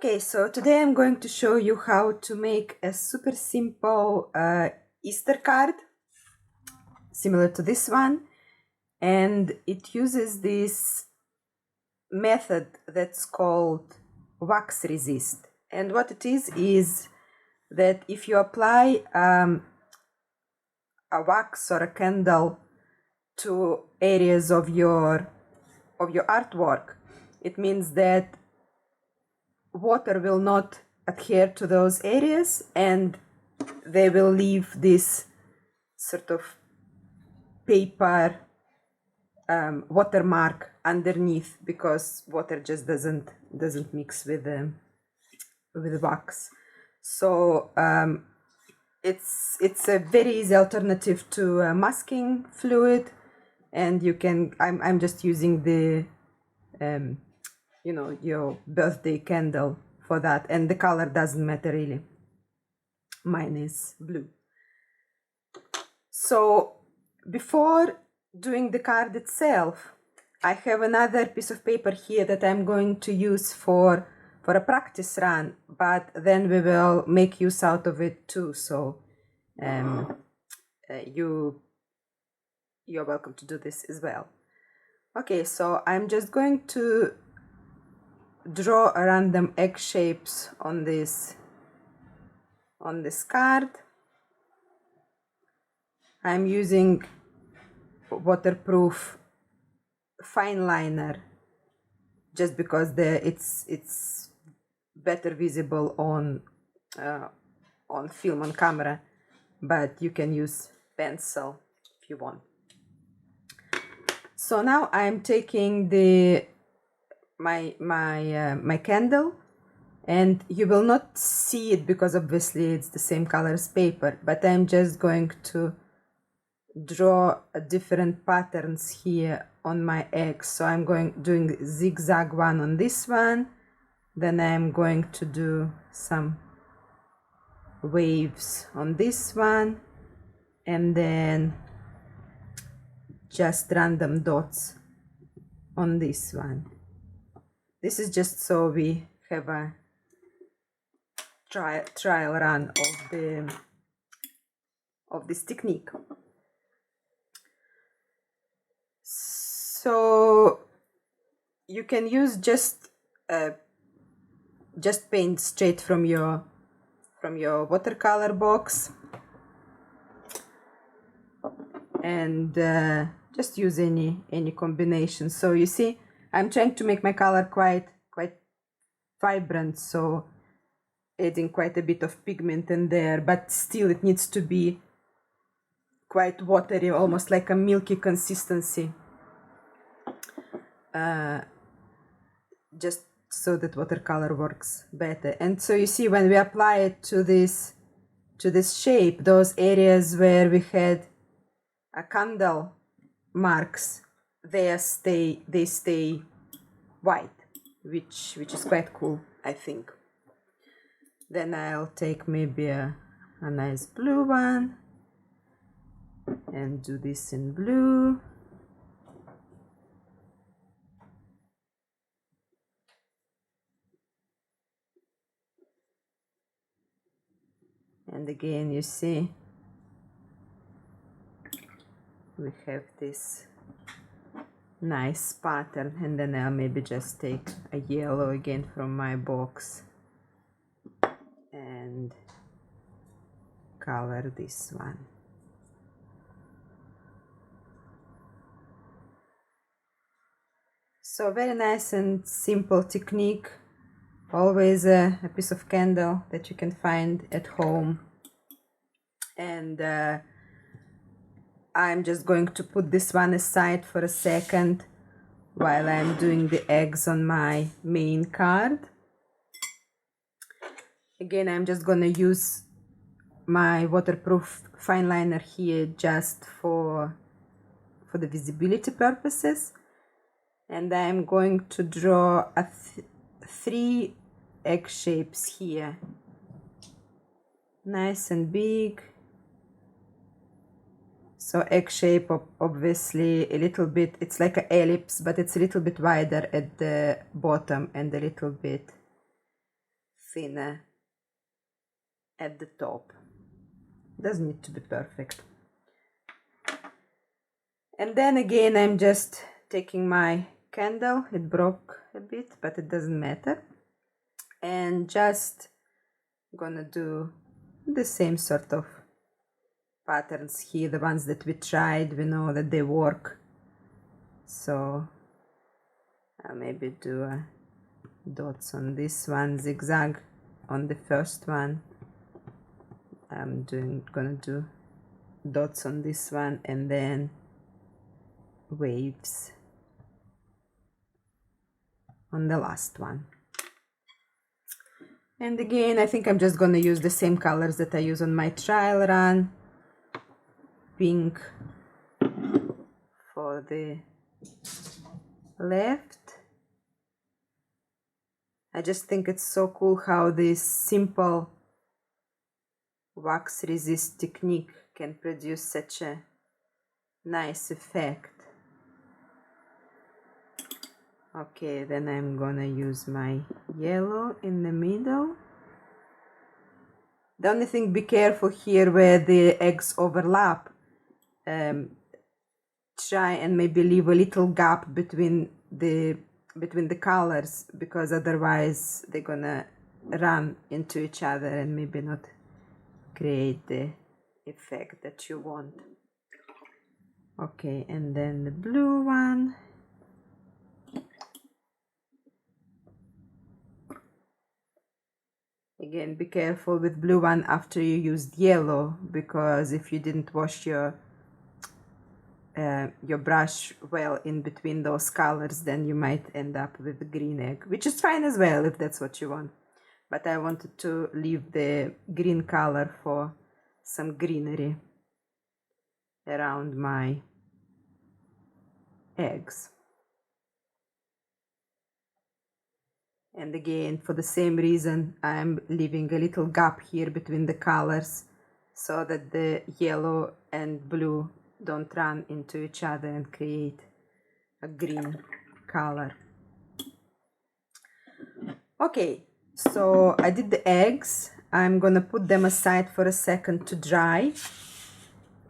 Okay, so today I'm going to show you how to make a super simple Easter card, similar to this one, and it uses this method that's called wax resist. And what it is that if you apply a wax or a candle to areas of your artwork, it means that water will not adhere to those areas and they will leave this sort of paper watermark underneath, because water just doesn't mix with wax. So it's a very easy alternative to masking fluid, and you can I'm just using the your birthday candle for that, and the color doesn't matter really. Mine is blue. So before doing the card itself, I have another piece of paper here that I'm going to use for a practice run, but then we will make use out of it too. So you're welcome to do this as well. Okay, so I'm just going to draw a random egg shapes on this card. I'm using waterproof fine liner just because it's better visible on film, on camera, but you can use pencil if you want. So now I'm taking my candle, and you will not see it because obviously it's the same color as paper, but I'm just going to draw different patterns here on my eggs. So I'm doing zigzag one on this one, then I'm going to do some waves on this one, and then just random dots on this one. This is just so we have a trial run of this technique. So you can use just paint straight from your watercolor box, and just use any combination. So you see, I'm trying to make my color quite vibrant, so adding quite a bit of pigment in there, but still it needs to be quite watery, almost like a milky consistency, just so that watercolor works better. And so you see, when we apply it to this shape, those areas where we had a candle marks, they stay white, which is quite cool, I think. Then I'll take maybe a nice blue one and do this in blue. And again, you see, we have this nice pattern, and then I'll maybe just take a yellow again from my box and color this one. So very nice and simple technique. Always a piece of candle that you can find at home, and I'm just going to put this one aside for a second while I'm doing the eggs on my main card. Again, I'm just gonna use my waterproof fine liner here just for the visibility purposes, and I'm going to draw three egg shapes here, nice and big. So egg shape, obviously a little bit, it's like an ellipse, but it's a little bit wider at the bottom and a little bit thinner at the top. Doesn't need to be perfect. And then again, I'm just taking my candle. It broke a bit, but it doesn't matter. And just gonna do the same sort of patterns here, the ones that we tried, we know that they work. So I'll maybe do dots on this one, zigzag on the first one. I'm gonna do dots on this one, and then waves on the last one. And again, I think I'm just gonna use the same colors that I use on my trial run. Pink for the left. I just think it's so cool how this simple wax resist technique can produce such a nice effect. Okay, then I'm gonna use my yellow in the middle. The only thing, be careful here where the eggs overlap. Try and maybe leave a little gap between the colors, because otherwise they're gonna run into each other and maybe not create the effect that you want. Okay, and then the blue one. Again, be careful with blue one after you used yellow, because if you didn't wash your brush well in between those colors, then you might end up with a green egg, which is fine as well if that's what you want. But I wanted to leave the green color for some greenery around my eggs. And again, for the same reason, I'm leaving a little gap here between the colors so that the yellow and blue don't run into each other and create a green color. Okay, so I did the eggs. I'm gonna put them aside for a second to dry,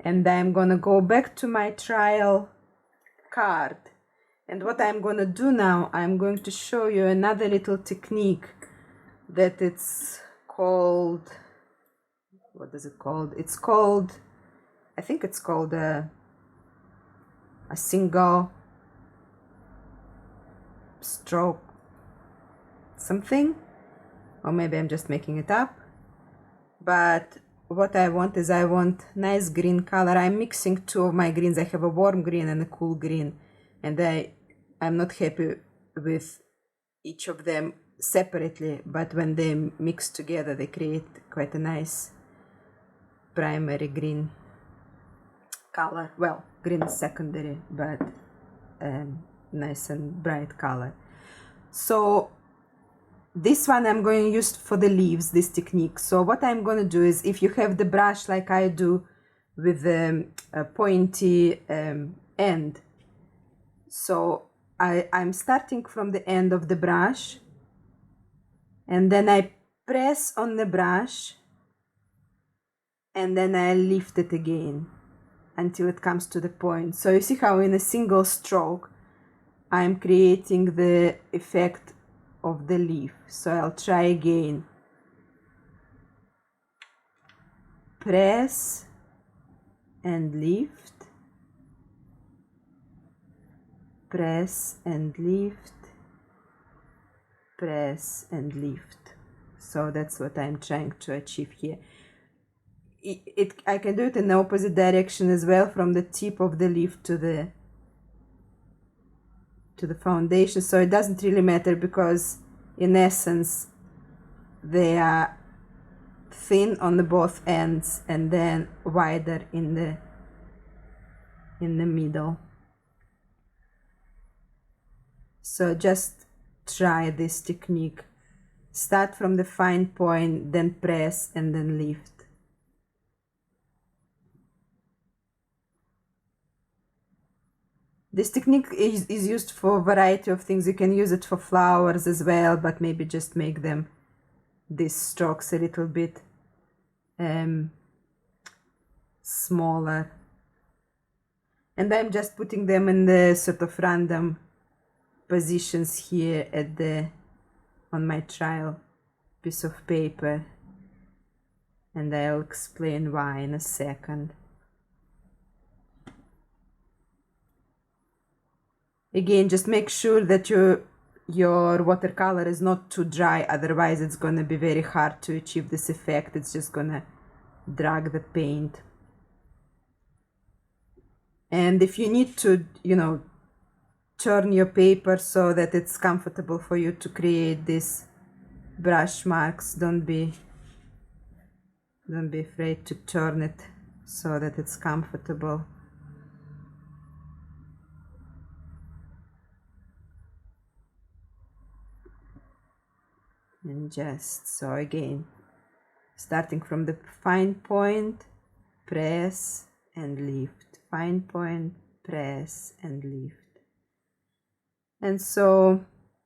and I'm gonna go back to my trial card. And what I'm gonna do now, I'm going to show you another little technique that it's called, what is it called? It's called, I think it's called a single stroke something, or maybe I'm just making it up. But what I want is, I want nice green color. I'm mixing two of my greens. I have a warm green and a cool green, and I'm not happy with each of them separately, but when they mix together they create quite a nice primary green color. Well, green is secondary, but nice and bright color. So this one I'm going to use for the leaves, this technique. So what I'm going to do is, if you have the brush like I do with a pointy end, so I'm starting from the end of the brush, and then I press on the brush, and then I lift it again until it comes to the point. So you see how in a single stroke I'm creating the effect of the leaf. So I'll try again. Press and lift. Press and lift. Press and lift. So that's what I'm trying to achieve here. I can do it in the opposite direction as well, from the tip of the leaf to the foundation. So it doesn't really matter, because in essence they are thin on the both ends and then wider in the middle. So just try this technique. Start from the fine point, then press and then lift. This technique is used for a variety of things. You can use it for flowers as well, but maybe just make them these strokes a little bit smaller, and I'm just putting them in the sort of random positions here at the on my trial piece of paper, and I'll explain why in a second. Again, just make sure that your watercolor is not too dry, otherwise it's going to be very hard to achieve this effect. It's just going to drag the paint. And if you need to, you know, turn your paper so that it's comfortable for you to create these brush marks, don't be afraid to turn it so that it's comfortable. And just so, again, starting from the fine point, press and lift, fine point, press and lift. And so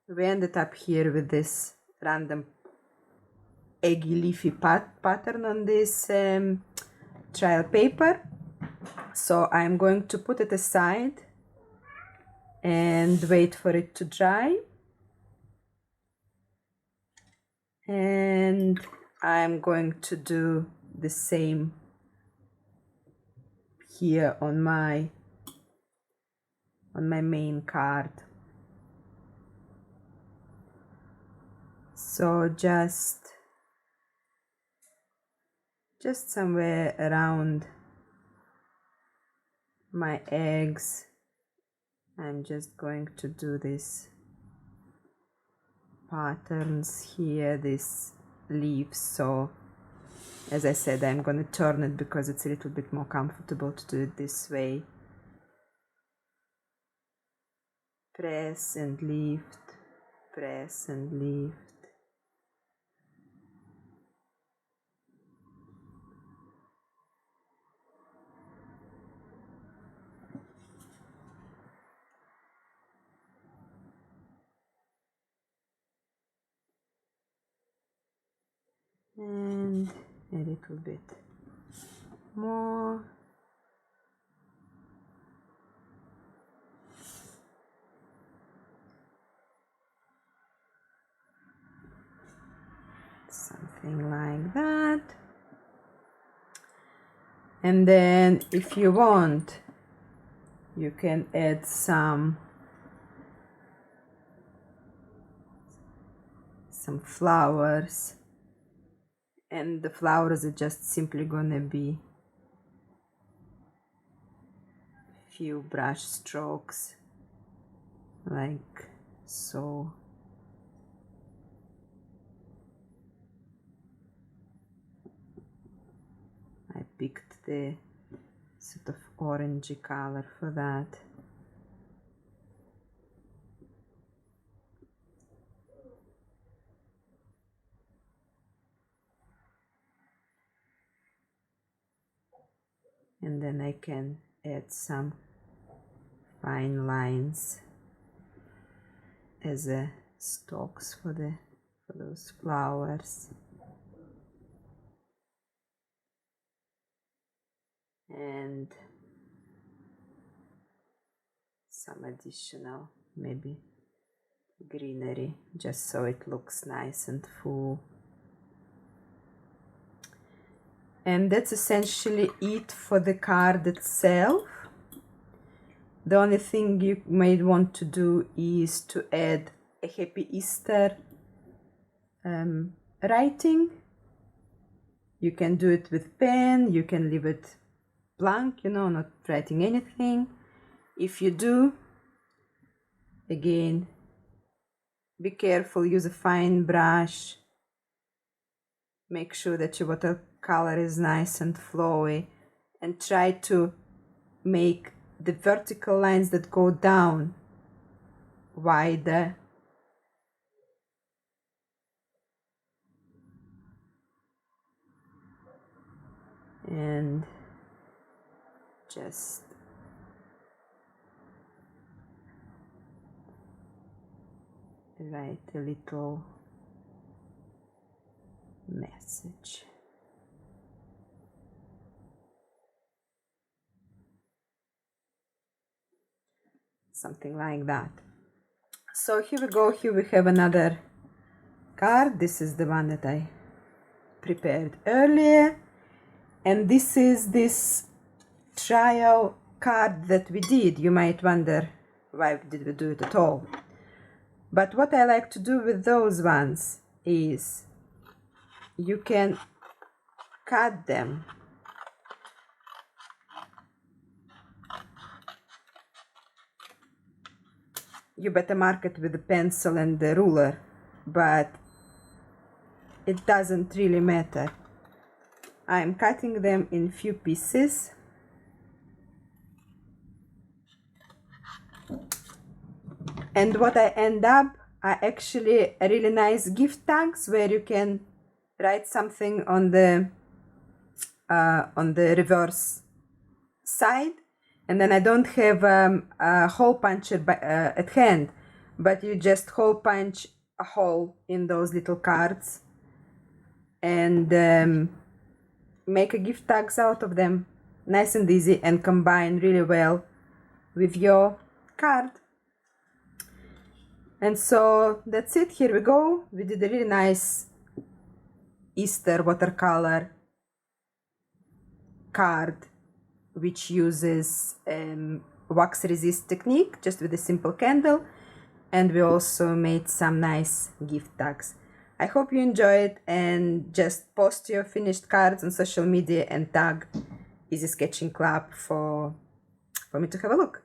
we ended up here with this random eggy leafy pattern on this trial paper. So I'm going to put it aside and wait for it to dry. And I'm going to do the same here on my main card. So just somewhere around my eggs, I'm just going to do this patterns here, these leaves. So as I said, I'm going to turn it because it's a little bit more comfortable to do it this way. Press and lift, press and lift. And a little bit more. Something like that. And then if you want, you can add some flowers, and the flowers are just simply gonna be few brush strokes like so. I picked the sort of orangey color for that. And then I can add some fine lines as a stalks for those flowers. And some additional maybe greenery, just so it looks nice and full. And that's essentially it for the card itself. The only thing you might want to do is to add a Happy Easter writing. You can do it with pen, you can leave it blank, you know, not writing anything. If you do, again, be careful, use a fine brush. Make sure that your watercolor is nice and flowy, and try to make the vertical lines that go down wider. And just write a little message. Something like that. So here we go. Here we have another card. This is the one that I prepared earlier, and this is this trial card that we did. You might wonder, why did we do it at all? But what I like to do with those ones is you can cut them. You better mark it with the pencil and the ruler, but it doesn't really matter. I'm cutting them in few pieces. And what I end up are actually a really nice gift tags where you can write something on the reverse side. And then I don't have a hole puncher at hand, but you just hole punch a hole in those little cards and make a gift tags out of them. Nice and easy, and combine really well with your card. And so that's it. Here we go. We did a really nice Easter watercolor card, which uses wax resist technique, just with a simple candle. And we also made some nice gift tags. I hope you enjoyed, and just post your finished cards on social media and tag Easy Sketching Club for me to have a look.